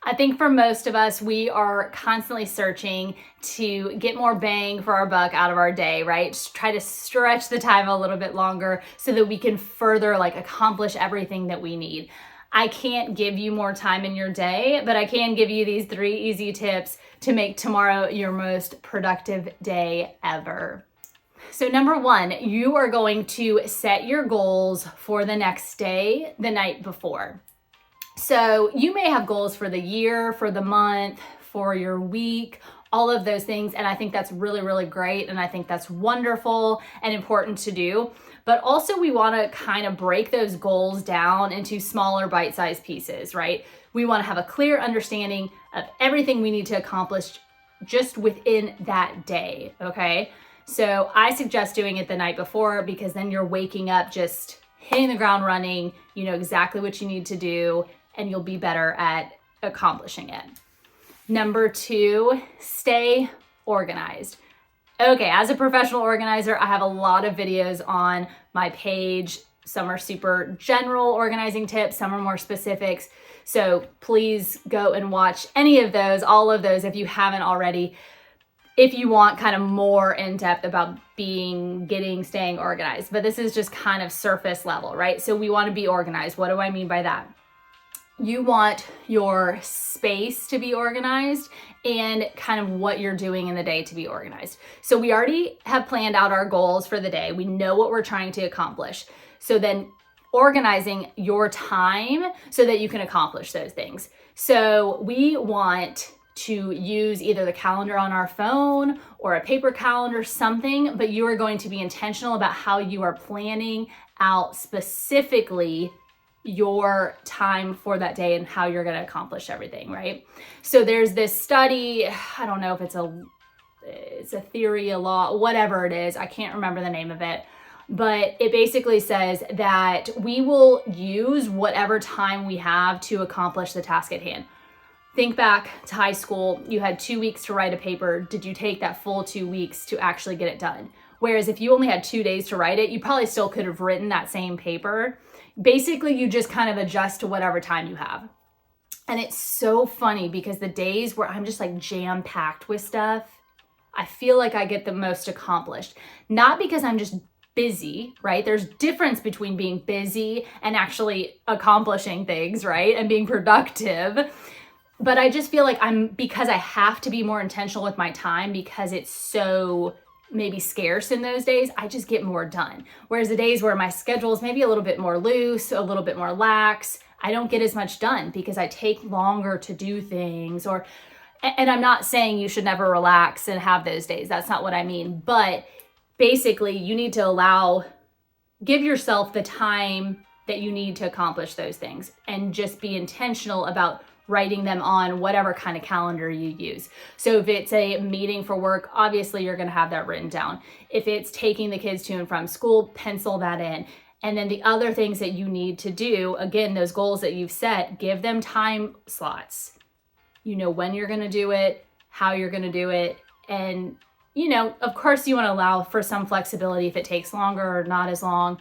I think for most of us, we are constantly searching to get more bang for our buck out of our day, right? Just try to stretch the time a little bit longer so that we can further accomplish everything that we need. I can't give you more time in your day, but I can give you these 3 easy tips to make tomorrow your most productive day ever. So number 1, you are going to set your goals for the next day the night before. So you may have goals for the year, for the month, for your week, all of those things. And I think that's really, really great. And I think that's wonderful and important to do. But also we want to kind of break those goals down into smaller bite-sized pieces, right? We want to have a clear understanding of everything we need to accomplish just within that day, okay? So I suggest doing it the night before because then you're waking up just hitting the ground running, you know exactly what you need to do, and you'll be better at accomplishing it. Number 2, stay organized. Okay, as a professional organizer, I have a lot of videos on my page. Some are super general organizing tips, some are more specifics. So please go and watch any of those, all of those if you haven't already, if you want kind of more in-depth about staying organized. But this is just kind of surface level, right? So we want to be organized. What do I mean by that? You want your space to be organized and kind of what you're doing in the day to be organized. So we already have planned out our goals for the day. We know what we're trying to accomplish. So then organizing your time so that you can accomplish those things. So we want to use either the calendar on our phone or a paper calendar, something, but you are going to be intentional about how you are planning out specifically your time for that day and how you're going to accomplish everything, right? So there's this study, I don't know if it's a theory, a law, whatever it is, I can't remember the name of it, but it basically says that we will use whatever time we have to accomplish the task at hand. Think back to high school, you had 2 weeks to write a paper. Did you take that full 2 weeks to actually get it done? Whereas if you only had 2 days to write it, you probably still could have written that same paper. Basically, you just kind of adjust to whatever time you have. And it's so funny because the days where I'm just jam-packed with stuff, I feel like I get the most accomplished. Not because I'm just busy, right? There's difference between being busy and actually accomplishing things, right? And being productive. But I just feel like because I have to be more intentional with my time because it's so maybe scarce in those days, I just get more done. Whereas the days where my schedule is maybe a little bit more loose, a little bit more lax, I don't get as much done because I take longer to do things. And I'm not saying you should never relax and have those days. That's not what I mean. But basically, you need to give yourself the time that you need to accomplish those things and just be intentional about writing them on whatever kind of calendar you use. So if it's a meeting for work, obviously you're going to have that written down. If it's taking the kids to and from school, pencil that in. And then the other things that you need to do, again, those goals that you've set, give them time slots. You know when you're going to do it, how you're going to do it. And, of course you want to allow for some flexibility if it takes longer or not as long,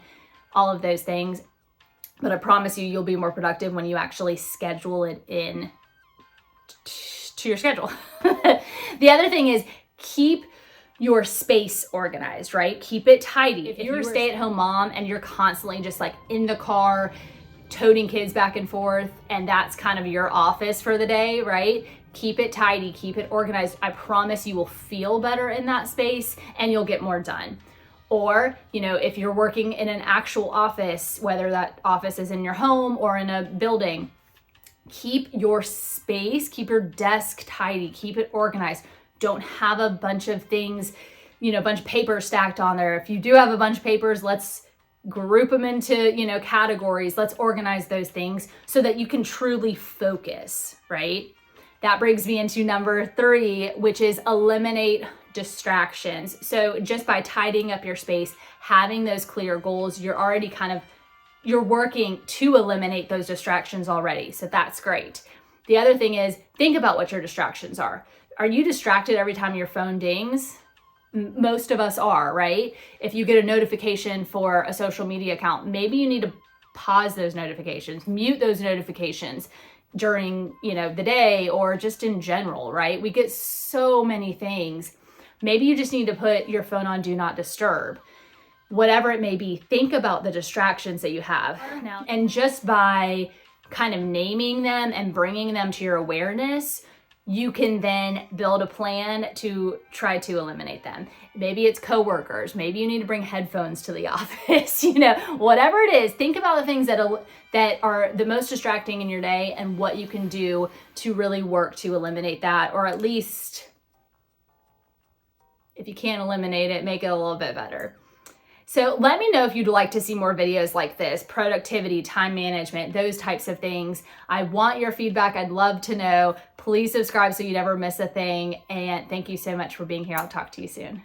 all of those things. But I promise you'll be more productive when you actually schedule it in to your schedule. The other thing is keep your space organized, right? Keep it tidy. If you're a stay-at-home mom and you're constantly just in the car, toting kids back and forth, and that's kind of your office for the day, right? Keep it tidy, keep it organized. I promise you will feel better in that space and you'll get more done. Or, if you're working in an actual office, whether that office is in your home or in a building, keep your space, keep your desk tidy, keep it organized. Don't have a bunch of things, a bunch of papers stacked on there. If you do have a bunch of papers, let's group them into, categories. Let's organize those things so that you can truly focus, right? That brings me into number 3, which is eliminate distractions. So just by tidying up your space, having those clear goals, you're already you're working to eliminate those distractions already. So that's great. The other thing is think about what your distractions are. Are you distracted every time your phone dings? Most of us are, right? If you get a notification for a social media account, maybe you need to pause those notifications, mute those notifications, during, the day or just in general, right? We get so many things. Maybe you just need to put your phone on do not disturb. Whatever it may be, think about the distractions that you have. And just by kind of naming them and bringing them to your awareness, you can then build a plan to try to eliminate them. Maybe it's coworkers. Maybe you need to bring headphones to the office. Whatever it is, think about the things that are the most distracting in your day and what you can do to really work to eliminate that, or at least, if you can't eliminate it, make it a little bit better. So let me know if you'd like to see more videos like this, productivity, time management, those types of things. I want your feedback. I'd love to know. Please subscribe so you never miss a thing. And thank you so much for being here. I'll talk to you soon.